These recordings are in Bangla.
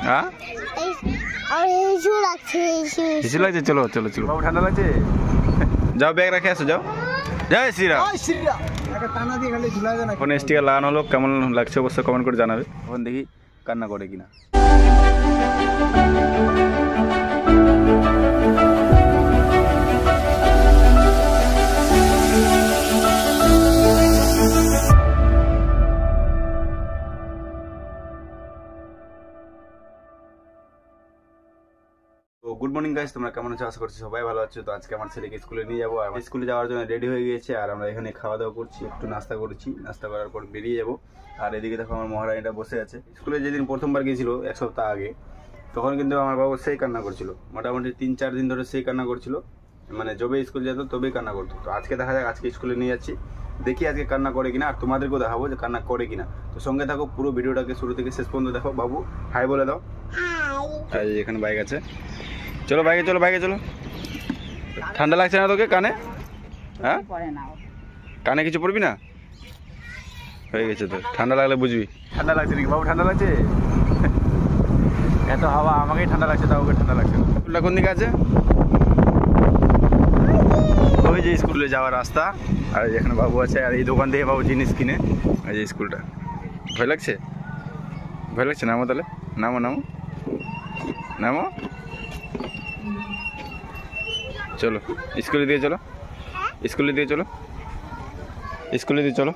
হ্যাঁ হিসু লাগছে। চলো চলো চলো বাবু, ঠান্ডা লাগছে। যাও ব্যাগ রেখে আসো, যাও। জয় শ্রীরাম। এখন স্টিকার লাগানো হলো, কেমন লাগছে অবশ্যই কমেন্ট করে জানাবে। এখন দেখি কান্না করে কিনা। গুড মর্নিং গাইস, তোমরা কেমন আছো? আশা করছি সবাই ভালো আছো। তো আজকে আমার ছেলেকে স্কুলে নিয়ে যাবো, আর স্কুলে যাওয়ার জন্য রেডি হয়ে গিয়েছে। আর আমরা এখানে খাওয়া দাওয়া করছি, একটু নাস্তা করছি, নাস্তা করার পর বেরিয়ে যাবো। আর এদিকে দেখো আমার মহারানীটা বসে আছে। স্কুলে যেদিন প্রথমবার গিয়েছিল 1 সপ্তাহ আগে, তখন কিন্তু আমার বাবু সেই কান্না করছিল। মোটামুটি 3-4 দিন ধরে সেই কান্না করছিল, মানে যবে স্কুল যেত তবেই কান্না করতো। তো আজকে দেখা যাক, আজকে স্কুলে নিয়ে যাচ্ছি, দেখি আজকে কান্না করে কিনা, আর তোমাদেরকেও দেখাবো যে কান্না করে কিনা। তো সঙ্গে থাকো, পুরো ভিডিওটাকে শুরু থেকে শেষ পর্যন্ত দেখো। বাবু হাই বলে দাও। হাই। এখানে বাইক আছে, চলো বাইকে চলো, বাইকে চলো। ঠান্ডা লাগছে না তোকে কানে? হ্যাঁ কানে কিছু পড়বি না? হয়ে গেছে তো, ঠান্ডা লাগলে বুঝবি। ঠান্ডা লাগছে নাকি বাবু? ঠান্ডা লাগছে, এত হাওয়া, আমাকেই ঠান্ডা লাগছে, তাও ওকে ঠান্ডা লাগছে। স্কুলটা কোন দিকে আছে? ওই যে স্কুলে যাওয়ার রাস্তা, আর এখানে বাবু আছে, আর এই দোকান থেকে বাবু জিনিস কিনে। এই যে স্কুলটা। ভয় লাগছে? ভয় লাগছে? নামো তাহলে, নামো নামো নামো। চলো স্কুলে দিয়ে চলো, স্কুলে দিয়ে চলো, স্কুলে দিয়ে চলো।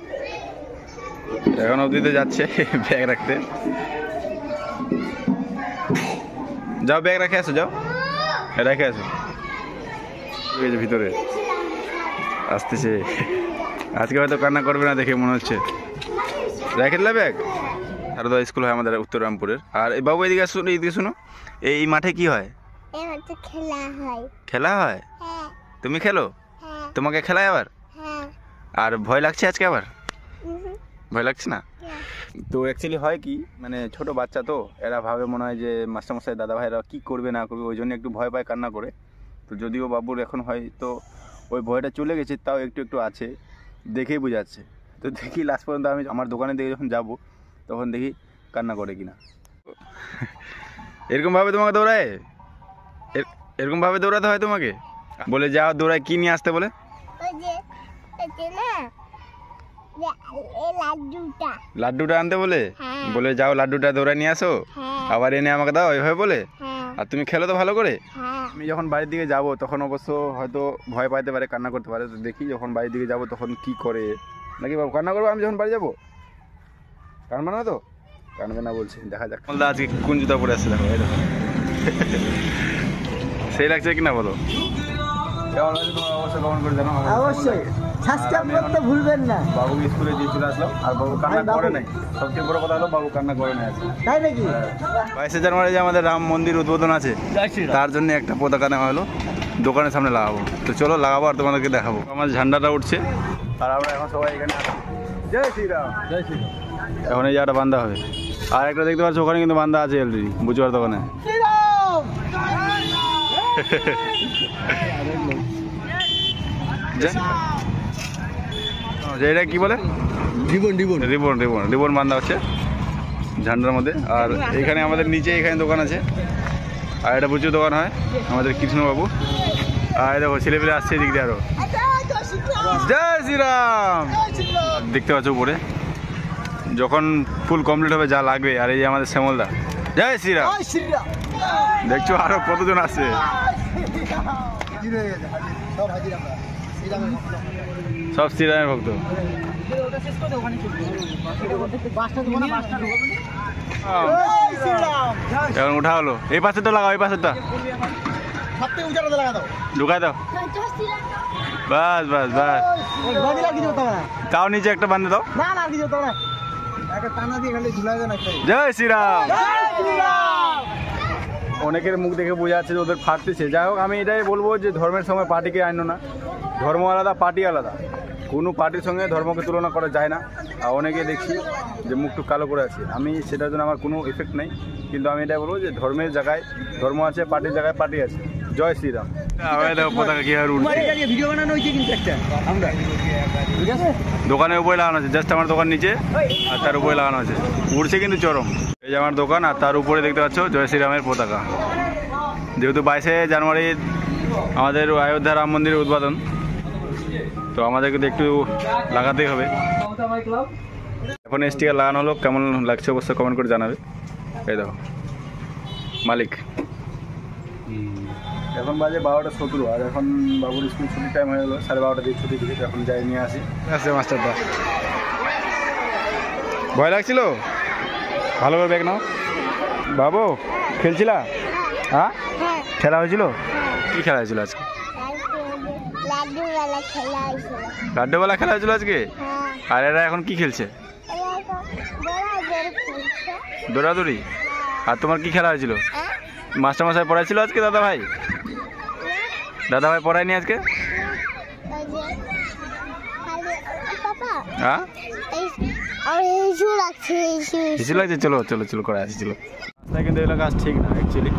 এখন অবধি তো যাচ্ছে ব্যাগ রাখতে। যাও ব্যাগ রেখে আসো, যাও রেখে আসো। ভিতরে আসতেছে, আজকে হয়তো কান্না করবে না দেখে মনে হচ্ছে। রেখে দিলে ব্যাগ। আর তো স্কুল হয় আমাদের উত্তররামপুরের। আর এই বাবু এদিকে আসুন, এদিকে শুনো, এই মাঠে কি হয়? খেলা হয়। তুমি খেলো? তোমাকে খেলায় আবার? আর ভয় লাগছে আজকে আবার? ভয় লাগছে না? তো অ্যাকচুয়ালি হয় কি, মানে ছোট বাচ্চা তো, এরা ভাবে মনে হয় যে মাস্টারমশাই দাদা ভাইরা কী করবে না করবে, ওই জন্য একটু ভয় পায়, কান্না করে। তো যদিও বাবুর এখন হয়তো ওই ভয়টা চলে গেছে, তাও একটু একটু আছে, দেখেই বোঝাচ্ছে। তো দেখি লাস্ট পর্যন্ত আমি আমার দোকানের দিকে যখন যাব, তখন দেখি কান্না করে কিনা। এরকমভাবে তোমাকে দৌড়ায়? এরকমভাবে দৌড়াতে হয় তোমাকে? বলে যাও দৌড়ায়, কি নিয়ে আসতে বলে? লাড্ডুটা আনতে বলে? বলে যাও লাড্ডুটা দৌড়ায় নিয়ে আসো, আবার এনে আমাকে দাও, এইভাবে বলে। আর তুমি খেলো তো ভালো করে। আমি যখন বাড়ির দিকে যাব, তখন অবশ্য হয়তো ভয় পাইতে পারে, কান্না করতে পারে। তো দেখি যখন বাড়ির দিকে যাব তখন কি করে। নাকি বাবু কান্না করবো আমি যখন বাড়ি যাবো? কানবে না তো? কানবে না বলছি, দেখা যাক। আজকে কোন জুতা পরে আসছে দেখো, এই দেখো। সেই লাগছে কিনা বলো? কেমন লাগছে তোমার অবশ্যই কমেন্ট করে জানাও। অবশ্যই সাবস্ক্রাইব করতে ভুলবেন না। বাবুকে স্কুলে দিয়ে চলে আসলাম, আর বাবু কান্না করে নাই। সবচেয়ে বড় কথা হলো বাবু কান্না করে নাই আছে। তাই নাকি? 22শে জানুয়ারি যে আমাদের রাম মন্দির উদ্বোধন আছে, তার জন্য একটা পতাকা নেওয়া হলো, দোকানের সামনে লাগাবো। তো চলো লাগাবো, আর তোমাদেরকে দেখাবো। আমার ঝান্ডাটা উঠছে, আর আমরা এখন সবাই এখানে জয় শ্রীরাম, জয় শ্রীরাম। এখন এই জায়গাটা বান্ধা হবে। আর একটা দেখতে পাচ্ছ ওখানে কিন্তু বান্ধা আছে অলরেডি, বুঝবার দোকানে। এটা কি বলে? Ribbon. Ribbon ribbon ribbon ribbon বান্ধা হচ্ছে ঝান্ডার মধ্যে। আর এখানে আমাদের নিচে এখানে দোকান আছে, আর এটা প্রচুর দোকান হয় আমাদের কৃষ্ণবাবু। আর দেখো ছেলেপেলে আসছে এদিক দিয়ে আরো। জয় শ্রীরাম। দেখতে পাচ্ছ উপরে যখন ফুল কমপ্লিট হবে যা লাগবে। আর এই যে আমাদের শ্যামলদা, জয় শ্রীরাম। দেখছো আরো কতজন আসছে। সব শ্রীরামের ভক্ত। এখন উঠা হলো, এই পাশেরটা লাগাও, এই পাশেরটা ঢুকাই দাও। বাস বাস বাস, তাও নিচে একটা বান্ধে দাও। জয় শ্রীরাম। অনেকের মুখ দেখে বোঝা যাচ্ছে যে ওদের ফাটতেছে। যাই হোক, আমি এটাই বলবো যে ধর্মের সঙ্গে পার্টিকে আনো না। ধর্ম আলাদা, পার্টি আলাদা। কোনো পার্টির সঙ্গে ধর্মকে তুলনা করা যায় না। আর অনেকে দেখছি যে মুখটুক কালো করে আছে, আমি সেটার জন্য আমার কোনো এফেক্ট নেই। কিন্তু আমি এটাই বলবো যে ধর্মের জায়গায় ধর্ম আছে, পার্টির জায়গায় পার্টি আছে। জয় শ্রীরাম। আবার দেখো পতাকা কিভাবে উঠছে। ভিডিও বানানো হয়েছে কিন্তু একটা আমরা, ঠিক আছে? দোকানের উপরে লাগানো আছে, জাস্ট আমার দোকান নিচে আর তার উপরে লাগানো আছে, উড়ছে কিন্তু চরম। এই যে আমার দোকান আর তার উপরে দেখতে পাচ্ছ জয় শ্রীরামের পতাকা। যেহেতু 22শে জানুয়ারি আমাদের অযোধ্যা রাম মন্দিরের উদ্বোধন, তো আমাদেরকে তো একটু লাগাতেই হবে। এখন স্টিকার লাগানো হলো, কেমন লাগছে অবশ্যই কমেন্ট করে জানাবে। এই দেখো মালিক। এখন বাজে 12:17 আর এখন বাবুর স্কুল ছুটির টাইম হয়ে গেলো, 12:30 দিয়ে ছুটি দিকে, এখন যাই নিয়ে আসি। আসছে মাস্টারদা, ভয় লাগছিল? ভালো করে ব্যাগ নাও। বাবু খেলছিলা? হ্যাঁ খেলা হয়েছিল? কি খেলা হয়েছিল আজকে? লাড্ডুওয়ালা খেলা হয়েছিল আজকে? আর এরা এখন কি খেলছে? দৌড়াদৌড়ি। আর তোমার কি খেলা হয়েছিল? মাস্টারমশাই পড়াইছিল আজকে? দাদা ভাই পড়ায়নি আজকে? হ্যাঁ হিসু লাগছে। চলো চলো চলো করে আসি, চলো। রাস্তায় কিন্তু এগুলো কাজ ঠিক না অ্যাকচুয়ালি,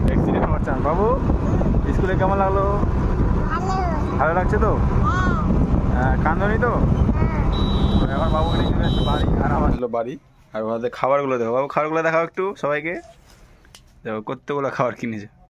অ্যাক্সিডেন্ট হওয়ার চান্স। বাবু স্কুলে কেমন লাগলো? ভালো লাগছে তো? হ্যাঁ কান্দনি তো? এখন বাবুকে নিয়ে চলে আসছে বাড়ি, আর আমার ছিল বাড়ি। আর ওদের খাবারগুলো দেখো বাবু, খাবারগুলো দেখাও একটু সবাইকে। দেখো কতগুলো খাবার কিনেছে।